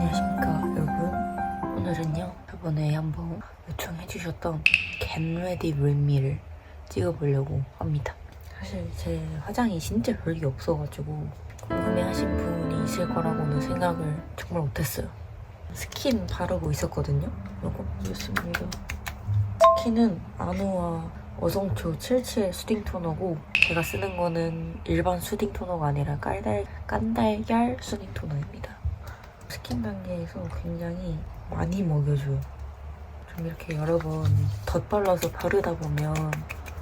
안녕하십니까 여러분. 오늘은요 저번에 한번 요청해주셨던 Get Ready With Me를 찍어보려고 합니다. 사실 제 화장이 진짜 별게 없어가지고 궁금해하신 분이 있을 거라고는 생각을 정말 못했어요. 스킨 바르고 있었거든요. 이거 있습니다. 스킨은 아누아 어성초 77 수딩 토너고, 제가 쓰는 거는 일반 수딩 토너가 아니라 깐달걀 수딩 토너입니다. 스킨 단계에서 굉장히 많이 먹여줘요. 좀 이렇게 여러 번 덧발라서 바르다 보면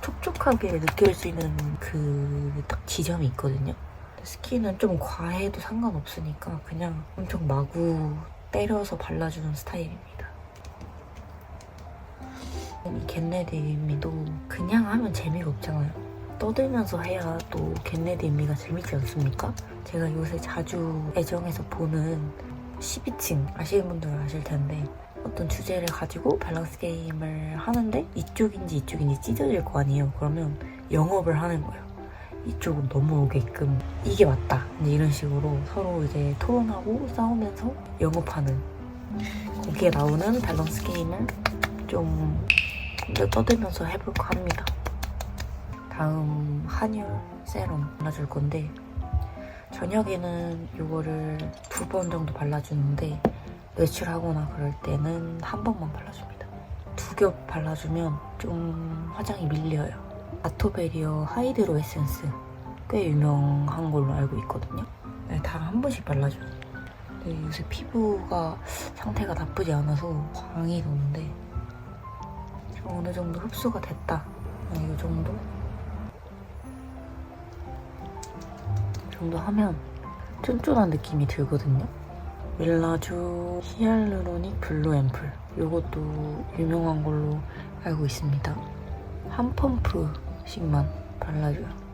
촉촉하게 느껴지는 그 딱 지점이 있거든요. 스킨은 좀 과해도 상관없으니까 그냥 엄청 마구 때려서 발라주는 스타일입니다. 이 겟레디 윗미도 그냥 하면 재미가 없잖아요. 떠들면서 해야 또 겟레디 윗미가 재밌지 않습니까? 제가 요새 자주 애정해서 보는 12층 아시는 분들 아실 텐데, 어떤 주제를 가지고 밸런스 게임을 하는데 이쪽인지 찢어질 거 아니에요. 그러면 영업을 하는 거예요. 이쪽으로 넘어오게끔 이게 맞다 이런 식으로 서로 이제 토론하고 싸우면서 영업하는, 거기에 나오는 밸런스 게임을 좀 떠들면서 해볼까 합니다. 다음 한율 세럼 발라줄 건데, 저녁에는 이거를 2번 정도 발라주는데 외출하거나 그럴 때는 1번만 발라줍니다. 2겹 발라주면 좀 화장이 밀려요. 아토베리어 하이드로 에센스 꽤 유명한 걸로 알고 있거든요. 네, 다 한 번씩 발라줘요. 근데 요새 피부가 상태가 나쁘지 않아서 광이 도는데 어느 정도 흡수가 됐다. 이 정도 하면 쫀쫀한 느낌이 들거든요. 멜라주 히알루로닉 블루 앰플, 이것도 유명한 걸로 알고 있습니다. 한 펌프씩만 발라줘요.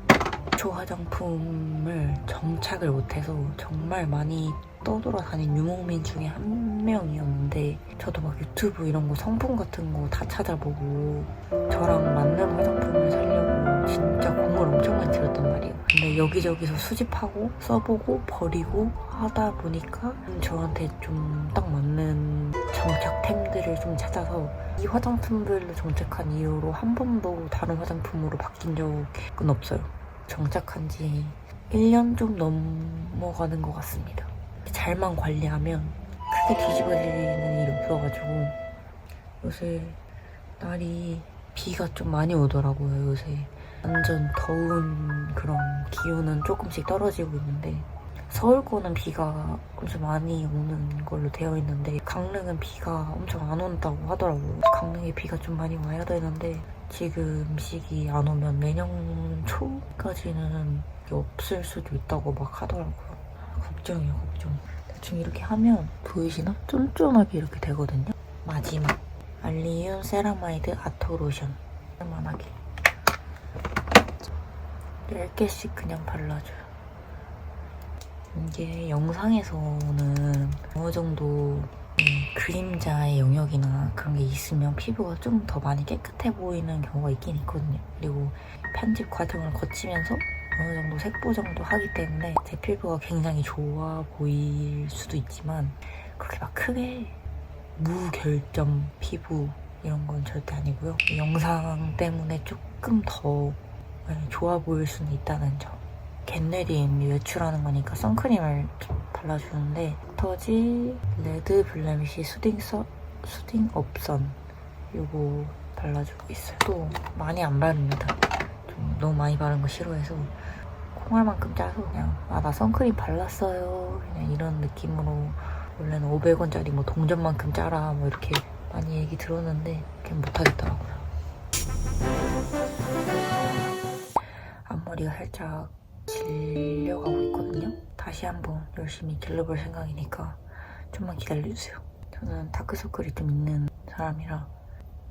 화장품을 정착을 못해서 정말 많이 떠돌아다닌 유목민 중에 한 명이었는데, 저도 막 유튜브 이런 거 성분 같은 거 다 찾아보고 저랑 맞는 화장품을 사려고 진짜 공을 엄청 많이 들였단 말이에요. 근데 여기저기서 수집하고 써보고 버리고 하다 보니까 저한테 좀 딱 맞는 정착템들을 좀 찾아서 이 화장품들로 정착한 이후로 한 번도 다른 화장품으로 바뀐 적은 없어요. 정착한 지 1년 좀 넘어가는 것 같습니다. 잘만 관리하면 크게 뒤집어지는 일이 없어가지고. 요새 날이 비가 좀 많이 오더라고요. 요새 완전 더운 그런 기온은 조금씩 떨어지고 있는데, 서울 거는 비가 엄청 많이 오는 걸로 되어 있는데 강릉은 비가 엄청 안 온다고 하더라고요. 강릉에 비가 좀 많이 와야 되는데 지금 시기 안 오면 내년 초까지는 없을 수도 있다고 막 하더라고요. 걱정이에요, 걱정. 대충 이렇게 하면 보이시나? 쫀쫀하게 이렇게 되거든요. 마지막 알리윤 세라마이드 아토 로션 쓸만하게 10개씩 그냥 발라줘요. 이게 영상에서는 어느 정도 그림자의 영역이나 그런 게 있으면 피부가 좀 더 많이 깨끗해 보이는 경우가 있긴 있거든요. 그리고 편집 과정을 거치면서 어느 정도 색보정도 하기 때문에 제 피부가 굉장히 좋아 보일 수도 있지만, 그렇게 막 크게 무결점 피부 이런 건 절대 아니고요. 영상 때문에 조금 더 좋아 보일 수는 있다는 점. 겟레디 외출하는 거니까 선크림을 발라주는데, 터지 레드 블레미쉬 수딩 업선 요거 발라주고 있어요. 또 많이 안 바릅니다. 좀 너무 많이 바른 거 싫어해서 콩알만큼 짜서 그냥 나 선크림 발랐어요 그냥 이런 느낌으로. 원래는 500원짜리 뭐 동전만큼 짜라 뭐 이렇게 많이 얘기 들었는데 그냥 못하겠더라고요. 앞머리가 살짝 질려가고 있거든요. 다시 한번 열심히 길러볼 생각이니까 좀만 기다려주세요. 저는 다크서클이 좀 있는 사람이라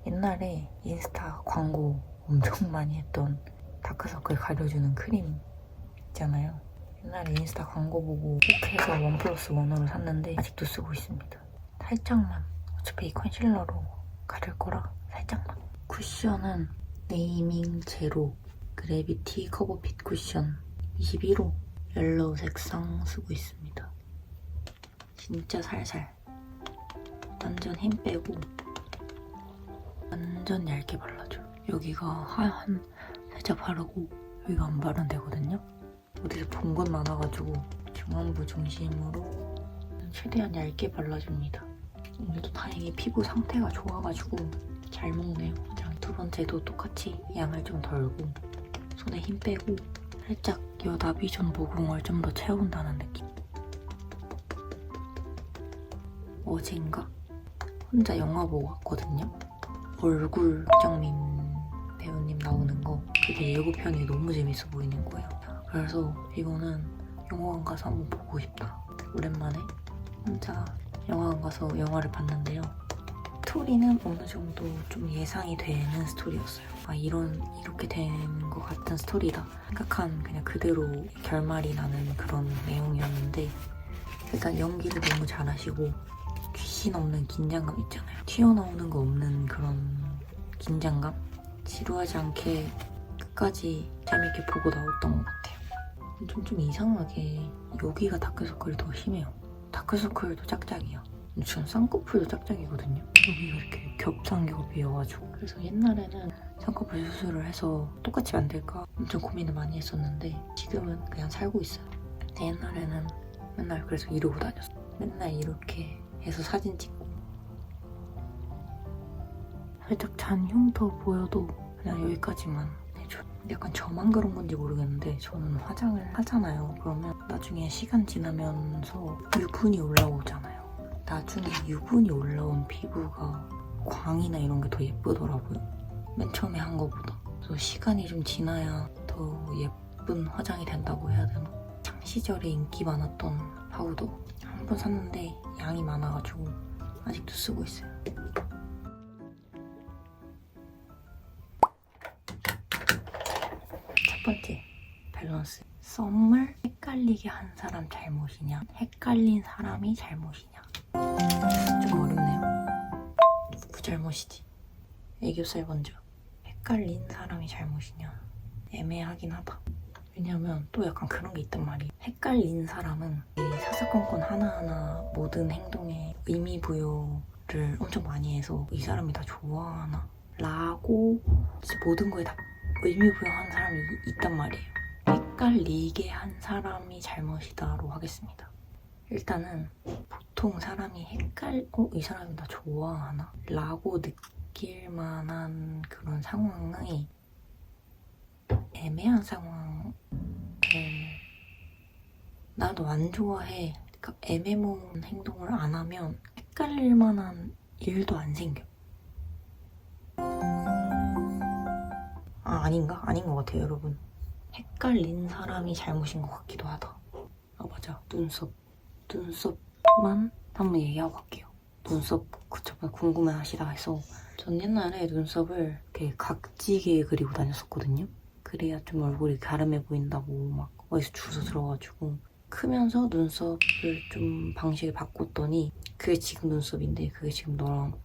옛날에 인스타 광고 엄청 많이 했던 다크서클 가려주는 크림 있잖아요. 옛날에 인스타 광고 보고 꼭 해서 1+1으로 샀는데 아직도 쓰고 있습니다. 살짝만, 어차피 이 컨실러로 가릴 거라 살짝만. 쿠션은 네이밍 제로 그래비티 커버핏 쿠션 21호 옐로우 색상 쓰고 있습니다. 진짜 살살 완전 힘 빼고 완전 얇게 발라줘요. 여기가 하얀 살짝 바르고 여기가 안 바른 데거든요. 어디서 본 건 많아가지고 중안부 중심으로 최대한 얇게 발라줍니다. 오늘도 다행히 피부 상태가 좋아가지고 잘 먹네요. 두 번째도 똑같이 양을 좀 덜고 손에 힘 빼고 살짝 여 나비존 모공을 좀 더 채운다는 느낌. 어젠가 혼자 영화 보고 왔거든요. 얼굴 박정민 배우님 나오는 거 그게 예고편이 너무 재밌어 보이는 거예요. 그래서 이거는 영화관 가서 한번 보고 싶다. 오랜만에 혼자 영화관 가서 영화를 봤는데요. 스토리는 어느 정도 좀 예상이 되는 스토리였어요. 아 이렇게 되는 것 같은 스토리다 생각한 그냥 그대로 결말이 나는 그런 내용이었는데 일단 연기를 너무 잘하시고 귀신 없는 긴장감 있잖아요. 튀어나오는 거 없는 그런 긴장감? 지루하지 않게 끝까지 재밌게 보고 나왔던 것 같아요. 좀 이상하게 여기가 다크서클이 더 심해요. 다크서클도 짝짝이야. 지금 쌍꺼풀도 짝짝이거든요. 여기가 이렇게 겹상겹이어가지고 그래서 옛날에는 쌍꺼풀 수술을 해서 똑같이 만들까 엄청 고민을 많이 했었는데 지금은 그냥 살고 있어요. 근데 옛날에는 맨날 그래서 이러고 다녔어요. 맨날 이렇게 해서 사진 찍고 살짝 잔 흉터 보여도 그냥 여기까지만 해줘. 약간 저만 그런 건지 모르겠는데 저는 화장을 하잖아요. 그러면 나중에 시간 지나면서 유분이 올라오잖아요. 나중에 유분이 올라온 피부가 광이나 이런 게 더 예쁘더라고요. 맨 처음에 한 거보다. 그래서 시간이 좀 지나야 더 예쁜 화장이 된다고 해야 되나? 창시절에 인기 많았던 파우더 한 번 샀는데 양이 많아가지고 아직도 쓰고 있어요. 첫 번째 밸런스. 썸을 헷갈리게 한 사람 잘못이냐 헷갈린 사람이 잘못이냐. 좀 어렵네요. 누구 잘못이지? 애교살 먼저. 헷갈린 사람이 잘못이냐 애매하긴 하다. 왜냐면 또 약간 그런 게 있단 말이에요. 헷갈린 사람은 이 사사건건 하나하나 모든 행동에 의미 부여를 엄청 많이 해서 이 사람이 다 좋아하나? 라고 진짜 모든 거에 다 의미 부여하는 사람이 있단 말이에요. 헷갈리게 한 사람이 잘못이다로 하겠습니다. 일단은 보통 사람이 이 사람이 나 좋아하나? 라고 느낄 만한 그런 상황이 애매한 상황을 나도 안 좋아해. 그러니까 애매모호한 행동을 안 하면 헷갈릴 만한 일도 안 생겨. 아닌가? 아닌 것 같아요, 여러분. 헷갈린 사람이 잘못인 것 같기도 하다. 맞아. 눈썹만 한번 얘기하고 갈게요. 눈썹 정말 궁금해하시다 해서 전 옛날에 눈썹을 이렇게 각지게 그리고 다녔었거든요. 그래야 좀 얼굴이 갸름해 보인다고 막 어디서 주워 들어가지고 크면서 눈썹을 좀 방식을 바꿨더니 그게 지금 눈썹인데 그게 지금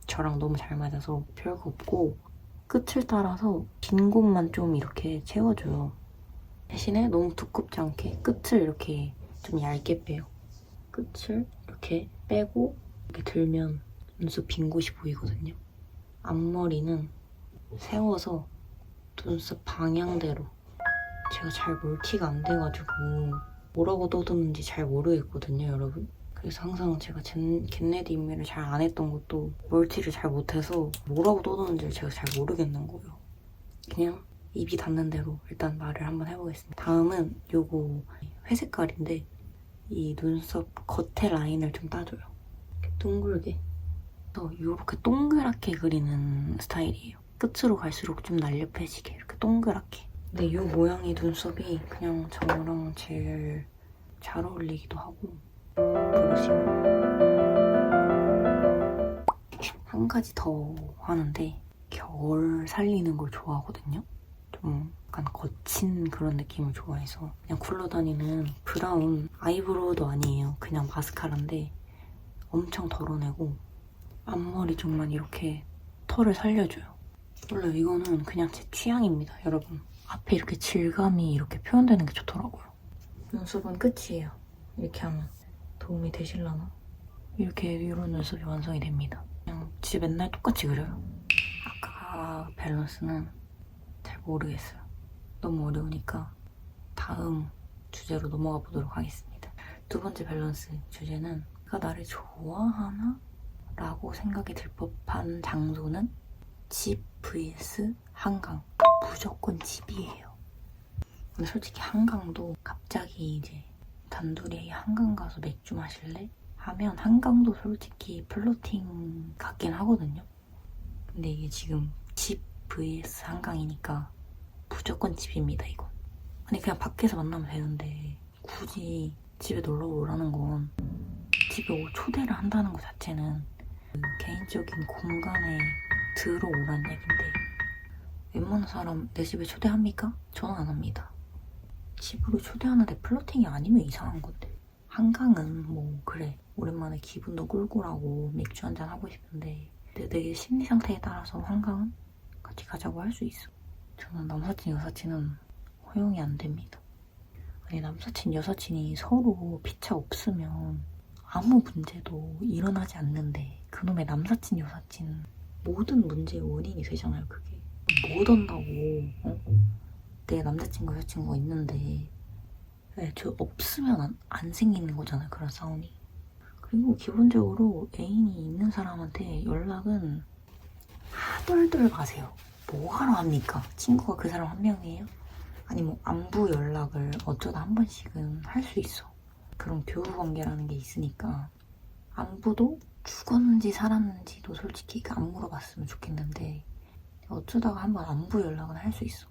저랑 너무 잘 맞아서 별거 없고 끝을 따라서 긴 곳만 좀 이렇게 채워줘요. 대신에 너무 두껍지 않게 끝을 이렇게 좀 얇게 빼요. 끝을 이렇게 빼고 이렇게 들면 눈썹 빈 곳이 보이거든요. 앞머리는 세워서 눈썹 방향대로. 제가 잘 멀티가 안 돼가지고 뭐라고 떠드는지 잘 모르겠거든요, 여러분. 그래서 항상 제가 겟레디 인메를 잘 안 했던 것도 멀티를 잘 못해서 뭐라고 떠드는지 제가 잘 모르겠는 거예요. 그냥 입이 닿는 대로 일단 말을 한번 해보겠습니다. 다음은 요거 회색깔인데 이 눈썹 겉에 라인을 좀 따줘요. 이렇게 둥글게. 그래서 이렇게 동그랗게 그리는 스타일이에요. 끝으로 갈수록 좀 날렵해지게 이렇게 동그랗게. 근데 이 모양의 눈썹이 그냥 저랑 제일 잘 어울리기도 하고 그러시고 한 가지 더 하는데 결 살리는 걸 좋아하거든요. 좀 약간 거친 그런 느낌을 좋아해서 그냥 굴러다니는 브라운 아이브로우도 아니에요. 그냥 마스카라인데 엄청 덜어내고 앞머리 쪽만 이렇게 털을 살려줘요. 원래 이거는 그냥 제 취향입니다, 여러분. 앞에 이렇게 질감이 이렇게 표현되는 게 좋더라고요. 눈썹은 끝이에요. 이렇게 하면 도움이 되실라나? 이렇게 이런 눈썹이 완성이 됩니다. 그냥 진짜 맨날 똑같이 그려요. 아까 밸런스는 잘 모르겠어요. 너무 어려우니까 다음 주제로 넘어가 보도록 하겠습니다. 두 번째 밸런스 주제는 내가 나를 좋아하나? 라고 생각이 들 법한 장소는 집 vs 한강. 무조건 집이에요. 근데 솔직히 한강도 갑자기 이제 단둘이 한강 가서 맥주 마실래? 하면 한강도 솔직히 플로팅 같긴 하거든요. 근데 이게 지금 집 vs 한강이니까 무조건 집입니다, 이건. 아니 그냥 밖에서 만나면 되는데 굳이 집에 놀러 오라는 건 집에 초대를 한다는 것 자체는 개인적인 공간에 들어오라는 얘긴데 웬만한 사람 내 집에 초대합니까? 저는 안 합니다. 집으로 초대하는데 플러팅이 아니면 이상한 건데. 한강은 뭐 그래 오랜만에 기분도 꿀꿀하고 맥주 한잔 하고 싶은데 내 심리 상태에 따라서 한강은 같이 가자고 할 수 있어. 저는 남사친 여사친은 허용이 안 됩니다. 아니 남사친 여사친이 서로 피차 없으면 아무 문제도 일어나지 않는데 그놈의 남사친 여사친 모든 문제의 원인이 되잖아요. 그게 못 온다고 내 남자친구 여자친구가 있는데 저 없으면 안 생기는 거잖아요. 그런 싸움이. 그리고 기본적으로 애인이 있는 사람한테 연락은 하덜덜 마세요. 뭐하러 합니까? 친구가 그 사람 한 명이에요? 아니 뭐 안부 연락을 어쩌다 한 번씩은 할 수 있어. 그런 교우 관계라는 게 있으니까 안부도 죽었는지 살았는지도 솔직히 안 물어봤으면 좋겠는데 어쩌다가 한번 안부 연락은 할 수 있어.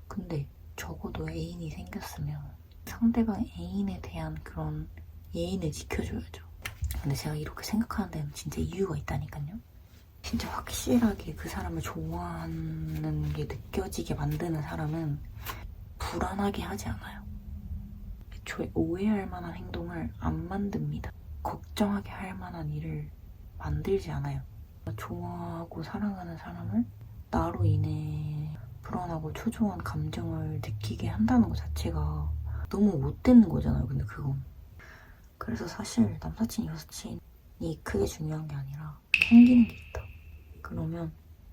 근데 적어도 애인이 생겼으면 상대방 애인에 대한 그런 예의는 지켜줘야죠. 근데 제가 이렇게 생각하는 데는 진짜 이유가 있다니까요. 진짜 확실하게 그 사람을 좋아하는 게 느껴지게 만드는 사람은 불안하게 하지 않아요. 애초에 오해할 만한 행동을 안 만듭니다. 걱정하게 할 만한 일을 만들지 않아요. 좋아하고 사랑하는 사람을 나로 인해 불안하고 초조한 감정을 느끼게 한다는 것 자체가 너무 못되는 거잖아요. 근데 그건. 그래서 사실 남사친, 여사친이 크게 중요한 게 아니라 생기는 게 있다. 그러면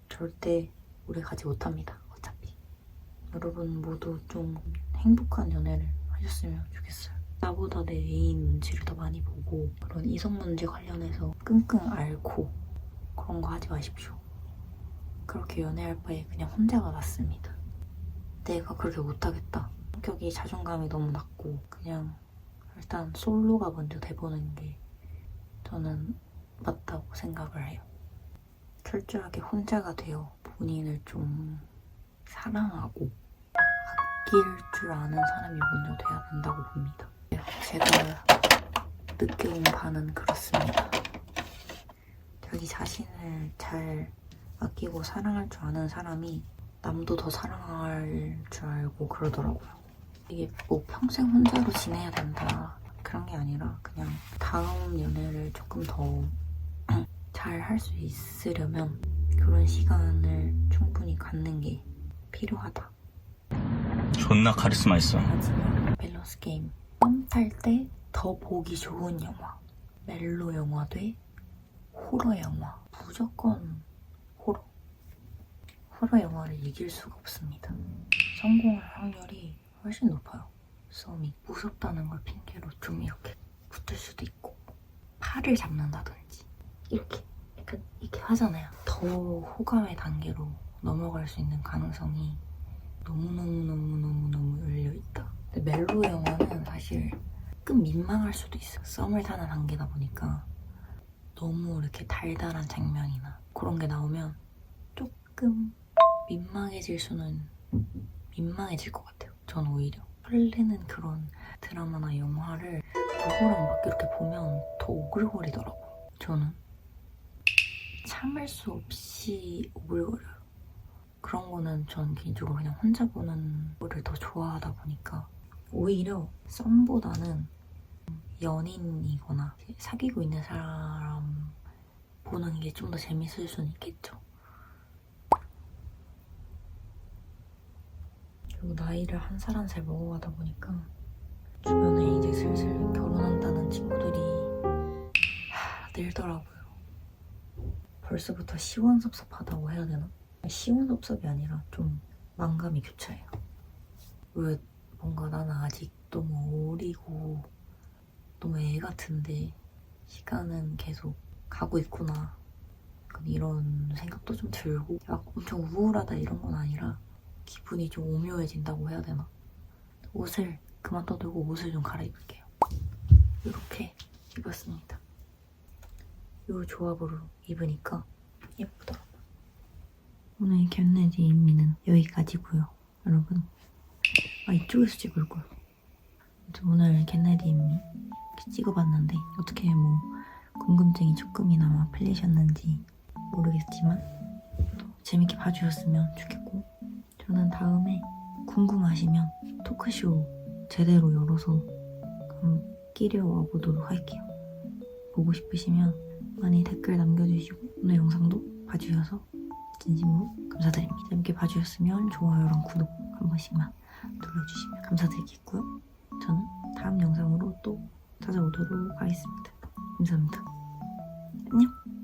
절대 오래 가지 못합니다. 어차피. 여러분 모두 좀 행복한 연애를 하셨으면 좋겠어요. 나보다 내 애인 눈치를 더 많이 보고 그런 이성 문제 관련해서 끙끙 앓고 그런 거 하지 마십시오. 그렇게 연애할 바에 그냥 혼자가 낫습니다. 내가 그렇게 못하겠다. 성격이 자존감이 너무 낮고 그냥 일단 솔로가 먼저 돼보는 게 저는 맞다고 생각을 해요. 철저하게 혼자가 되어 본인을 좀 사랑하고 아낄 줄 아는 사람이 먼저 돼야 된다고 봅니다. 제가 느껴온 바는 그렇습니다. 자기 자신을 잘 아끼고 사랑할 줄 아는 사람이 남도 더 사랑할 줄 알고 그러더라고요. 이게 뭐 평생 혼자로 지내야 된다 그런 게 아니라 그냥 다음 연애를 조금 더 잘 할 수 있으려면 그런 시간을 충분히 갖는 게 필요하다. 존나 카리스마 있어. 마지막 밸런스 게임. 썸 탈 때 더 보기 좋은 영화. 멜로 영화 대 호러 영화. 무조건 호러. 호러 영화를 이길 수가 없습니다. 성공할 확률이 훨씬 높아요. 썸이 무섭다는 걸 핑계로 좀 이렇게 붙을 수도 있고 팔을 잡는다든지 이렇게 약간 이렇게 하잖아요. 더 호감의 단계로 넘어갈 수 있는 가능성이 너무너무 열려있다. 근데 멜로 영화는 사실 조금 민망할 수도 있어. 썸을 타는 단계다 보니까 너무 이렇게 달달한 장면이나 그런 게 나오면 조금 민망해질 것 같아요. 전 오히려 설레는 그런 드라마나 영화를 누구랑 막 이렇게 보면 더 오글거리더라고요. 저는 참을 수 없이 오글거려요. 그런 거는 전 개인적으로 그냥 혼자 보는 거를 더 좋아하다 보니까 오히려 썸보다는 연인이거나 사귀고 있는 사람 보는 게 좀 더 재밌을 수는 있겠죠. 그리고 나이를 한 살 한 살 먹어가다 보니까 주변에 이제 슬슬 결혼한다는 친구들이 늘더라고요. 벌써부터 시원섭섭하다고 해야 되나? 시원섭섭이 아니라 좀 만감이 교차해요. 왜 뭔가 나는 아직 너무 어리고 너무 애 같은데 시간은 계속 가고 있구나. 약간 이런 생각도 좀 들고 막 엄청 우울하다 이런 건 아니라 기분이 좀 오묘해진다고 해야 되나? 옷을 그만 떠들고 옷을 좀 갈아입을게요. 이렇게 입었습니다. 이 조합으로 입으니까 예쁘더라고요. 오늘 겟레디 인미는 여기까지고요. 여러분, 이쪽에서 찍을걸. 오늘 겟레디 인미 이렇게 찍어봤는데 어떻게 뭐 궁금증이 조금이나마 풀리셨는지 모르겠지만 재밌게 봐주셨으면 좋겠고, 저는 다음에 궁금하시면 토크쇼 제대로 열어서 한번 끼려와 보도록 할게요. 보고 싶으시면 많이 댓글 남겨주시고 오늘 영상도 봐주셔서 진심으로 감사드립니다. 재밌게 봐주셨으면 좋아요랑 구독 한 번씩만 눌러주시면 감사드리겠고요. 저는 다음 영상으로 또 찾아오도록 하겠습니다. 감사합니다. 안녕.